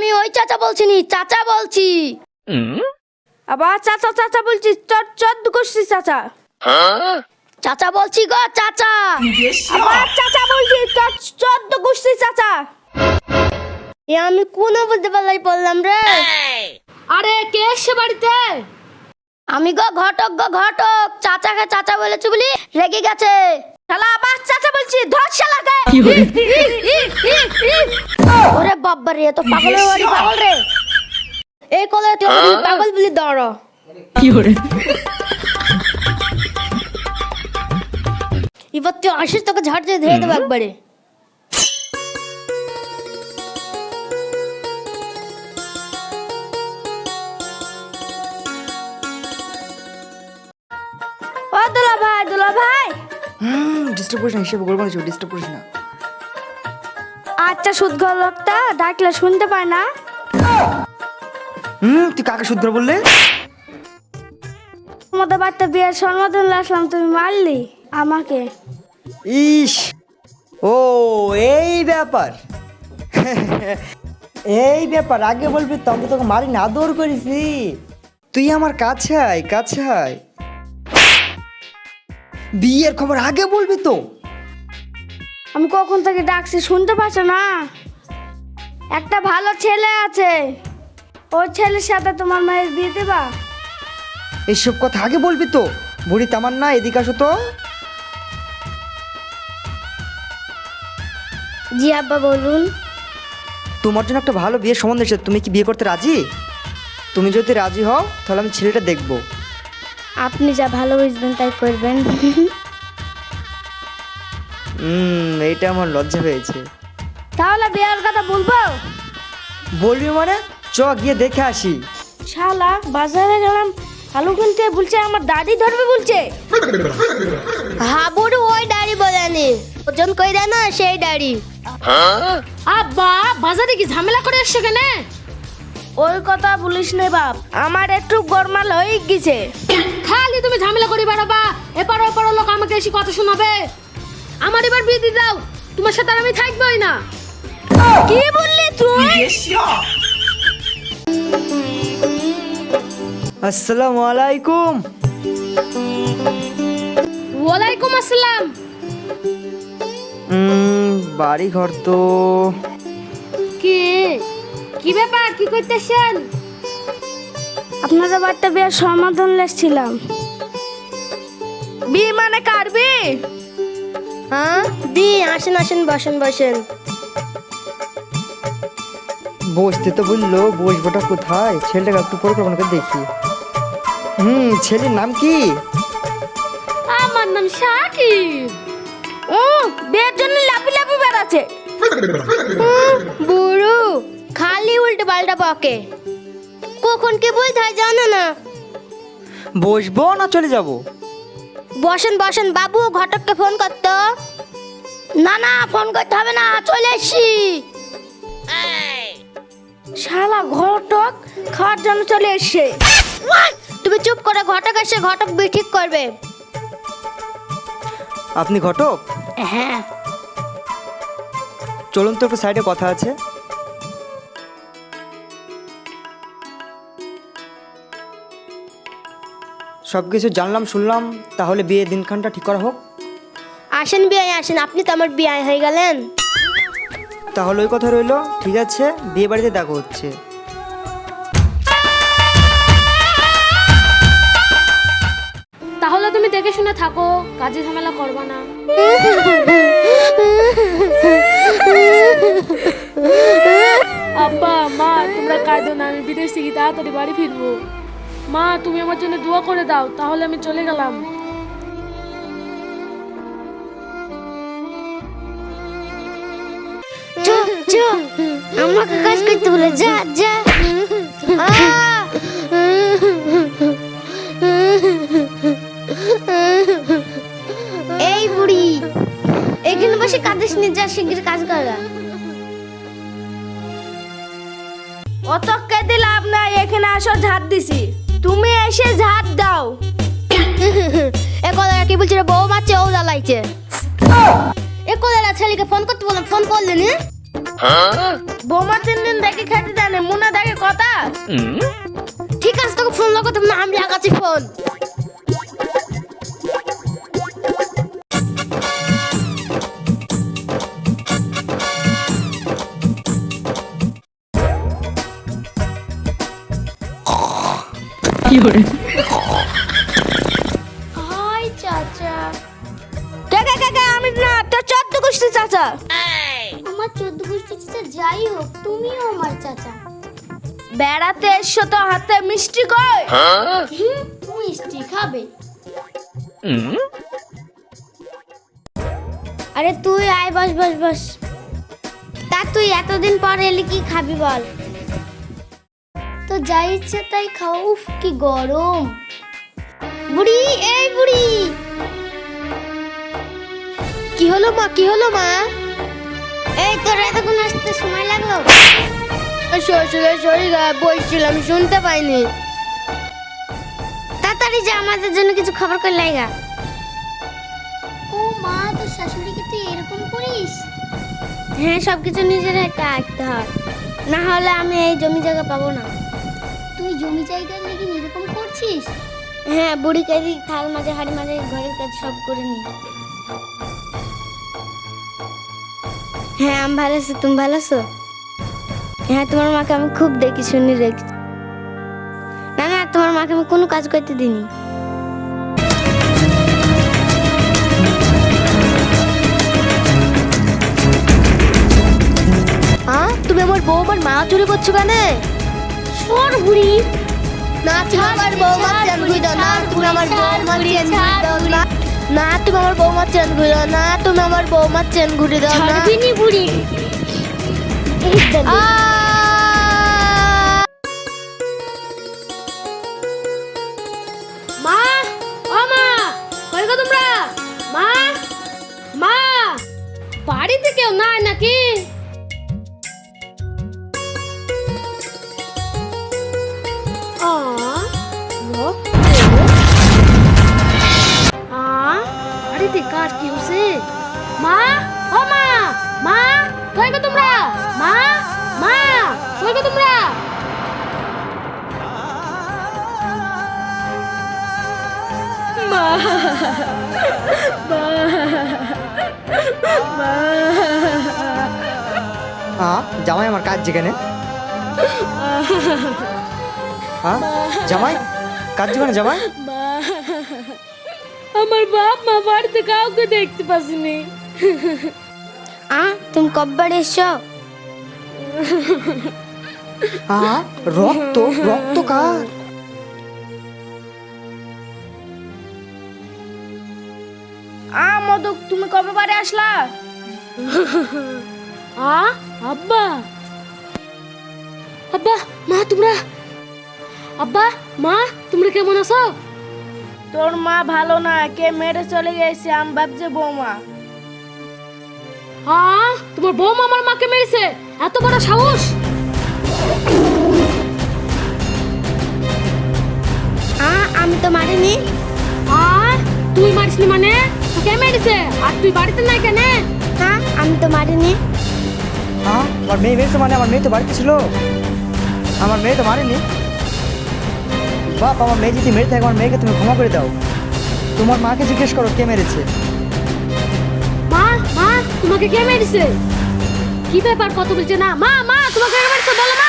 আমি ওই চাচা বলছি নি, চাচা বলছি। আবার চাচা চাচা বলছিস, চোদ্দ করছিস চাচা। চাচা বলছি গো চাচা। আবার চাচা বলছিস, চোদ্দ করছিস চাচা। এ আমি কোন বুঝতে পারলাই বললাম রে। আরে কে এসে বাড়িতে? আমি গো ঘটক, গো ঘটক। চাচাকে চাচা বলেছি বলি রেগে গেছে। শালা আবার চাচা বলছি, ধর শালাকে। ওরে বাবা রে, তো পাগলের বাড়ি পাগল রে। এই কলে তুই আমাকে পাগল বলি দাঁড়া। এবার তুই আসিস, তোকে ঝাড় দিয়ে ধরে দেবো একবারে। ও দুলা ভাই, দুলা ভাই। ডিস্টার্ব করিস না, হিসেবে গোলমাল হচ্ছে, ডিস্টার্ব করিস না। আচ্ছা সুদঘর লোকটা ডাকলে শুনতে পায় না। তুই কাকে শুদ্ধ বললে? তোমাদের বাড়িতে বিয়ের সম্বোধন আসলাম, তুমি মারলি আমাকে। ইস, ও এই ব্যাপার। এই ব্যাপার আগে বলবি তো, আমি তো তোকে মারি না, আদর করেছি। তুই আমার কাছে আয়, কাছে আয়। বিয়ের খবর আগে বলবি তো। আমি কখন থেকে ডাকছি, শুনতে পাচ্ছ না? একটা ভালো ছেলে আছে, ওই ছেলের সাথে তোমার মায়ের বিয়ে দেবা। এসব কথা আগে বলবি তো। বুড়ি তামার না, এদিকে আসো তো। জি আব্বা বলুন। তোমার জন্য একটা ভালো বিয়ের সম্বন্ধ এসেছে, তুমি কি বিয়ে করতে রাজি? তুমি যদি রাজি হও তাহলে আমি ছেলেটা দেখবো। আপনি যা ভালো বুঝবেন তাই করবেন। এইটা আমার লজ্জা পেয়েছে। তাহলে বিয়ের কথা বলবো? বলবি মানে চ গিয়ে দেখে আসি। শালা বাজারে গেলাম আলু কিনতে, বলছে আমার দাড়ি ধরবে বলছে। হাবুর ওই দাড়ি বলেনি, ওজন কই দেয় না সেই দাড়ি। আব্বা বাজারে কি ঝামেলা করে এসছে কেন? ওই কথা বলিস না বাপ, আমার একটু গরমাল হয়ে গেছে। খালি তুমি ঝামেলা করি বেড়াবা, এপার ওপার লোক আমাকে এসে কথা শোনাবে। আমার এবার বিয়ে দিয়ে দাও, তোমার সাথে আর আমি থাকবোই না। কি বললি তুই? আসসালামু আলাইকুম। ওয়ালাইকুম আসসালাম। বাড়ি ঘর তো কি ব্যাপার, কি করতেছেন? আপনাদের বাড়িতে বিয়ের সমাধান লেসছিলাম। বিয়ে মানে কার বিয়ে? হ্যাঁ দি, আসেন আসেন, বসেন বসেন। বসতে তো বললো, বসবোটা কোথায়? ছেলেটাকে একটু পরিকল্পনা করে দেখি। ছেলের নাম কি? আমার নাম সাকিব। ও বিয়ের জন্য লাফি লাফি বেড়াচ্ছে। বুড়ো খালি উল্টো পাল্টা বকে, কখন কি বলতে হয় জানো না। বসবো না চলে যাব? বসেন বসেন বাবু, ঘটককে ফোন করতো। না না ফোন করতে হবে না, চলে এসছি। শালা ঘটক খাওয়ার জন্য চলে এসছে। তুমি চুপ করে, ঘটক এসে ঘটক বি ঠিক করবে। আপনি ঘটক? হ্যাঁ। চলুন তো, একটু সাইডে কথা আছে। সব কিছু জানলাম শুনলাম, তাহলে বিয়ের দিনখানটা ঠিক করা হোক। আসেন বিয়ে আসেন, আপনি তো আমার বিয়ে হয়ে গেলেন। তাহলে ওই কথা রইলো, ঠিক আছে, বিয়ে বাড়িতে দেখা হচ্ছে। তাহলে তুমি দেখে শুনে থাকো, কাজে ঝামেলা করবা না। আব্বা মা তোমরা কাঁদো না, আমি বিদেশ থেকে তাড়াতাড়ি বাড়ি ফিরবো। মা তুমি আমার জন্য দোয়া করে দাও, তাহলে আমি চলে গেলাম। আমাকে কাজ করতে বলে, যা যা। এই বুড়ি এখানে বসে কাঁদিস নি, যা শিগগির কাজ করা। অত কেঁদে লাভ নাই, এখানে আসো ঝাড় দিছি, তুমি এসে ঝাড় দাও। এ কথা কি বলছি রে, বউ মারছে ও জ্বালাইছে। এ কথা ছেলেকে ফোন করতে বললাম, ফোন করলেন? বৌমা 3 দিন দেখে খেতে জানে মুনা দেখে কথা। ঠিক আছে তোকে ফোন লাগাতে না, আমি লাগাচ্ছি ফোন। হাই চাচা। কে আমি না, তোর 14 গোষ্ঠী চাচা। আমার 14 গোষ্ঠী চাচা যাই হোক, তুমিও আমার চাচা। বেড়াতে এসো তো, হাতে মিষ্টি কই? মিষ্টি খাবে? আরে তুই আয়, বস বস বস। তা তুই এতদিন পর এলি, কি খাবি বল? তো যা ইচ্ছে তাই খাও। উফ কি গরম। বুড়ি, এই বুড়ি। কি হলো মা, কি হলো মা? এই তোর এতক্ষণ আসতে সময় লাগলো? শ্বশুরের শরীর খারাপ, বসছিলাম, শুনতে পাইনি। তাড়াতাড়ি যা, আমাদের জন্য কিছু খাবার করে লাগা। ও মা, তোর শাশুড়িকে তুই এরকম করিস? হ্যাঁ, সবকিছু নিজের হাতে আঁকতে হয়, না হলে আমি এই জমি জায়গা পাবো না। তুই জমি জায়গার লেগে এরকম করছিস? হ্যাঁ, বুড়ি কাজে থাল মাঝে হাড়ি মাঝে ঘরের কাজ সব করে নি। হ্যাঁ, আমি ভালো আছি, তুমি ভালো আছো? হ্যাঁ, তোমার মাকে আমি খুব দেখি শুনি রেখেছি। না না, তোমার মাকে আমি কোনো কাজ করতে দিইনি। তুমি আমার বৌমার মা চুরি করছো কেন? সর বুড়ি। না, তুমি আমার বৌমার চেন ঘুরে দাও। না, তুমি আমার বৌমার চেন ঘুরে দাও। না, তুমি আমার বৌমার চেন ঘুরে দাও। না, তুমি আমার বৌমার চেন ঘুরে দাও। না, ছাড়বিনি বুড়ি। এই দাদু। মা, ও মা, কই গো তোমরা? মা, মা, বাড়িতে কেউ নাই নাকি? বাড়িতে কার কি হচ্ছে? মা, ও মা, মা, কই গো তোমরা? মা, মা, কই গো তোমরা? হ্যাঁ, জামাই আমার কাজ যেখানে। হ্যাঁ জামাই, কাজ যেখানে জামাই। আমার বাপ মা বাড়িতে কাউকে দেখতে পাসনি। তুমি কবে এসছো? হ্যাঁ, রক্ত, রক্ত কার? মধু, তুমি কবে বাড়ি আসলা? আব্বা, আব্বা, মা তোমরা, আব্বা, মা তোমরা কেমন আছো? তোর মা ভালো না, কে মেরে চলে গেছে, আমি ভাবছি বৌমা। তোমার বৌমা আমার মাকে মেরেছে? এত বড় সাহস! আমি তো মারিনি। তুই মারিসনি মানে? কে মেরেছে? আর তুই বাড়িতে নাই কেন? আমি তো মারিনি। হ্যাঁ, আমার মেয়ে মেরেছে মানে? আমার মেয়ে তো বাড়িতে ছিল, আমার মেয়ে তো মারেনি। বাপ, আমার মেয়ে যদি মেরে থাকে, আমার মেয়েকে তুমি ক্ষমা করে দাও। তোমার মাকে জিজ্ঞেস করো কে মেরেছে। মা, মা তোমাকে কে মেরেছে? কি ব্যাপার, কত বলছে না? মা, মা তোমাকে কে মেরেছে বলো মা।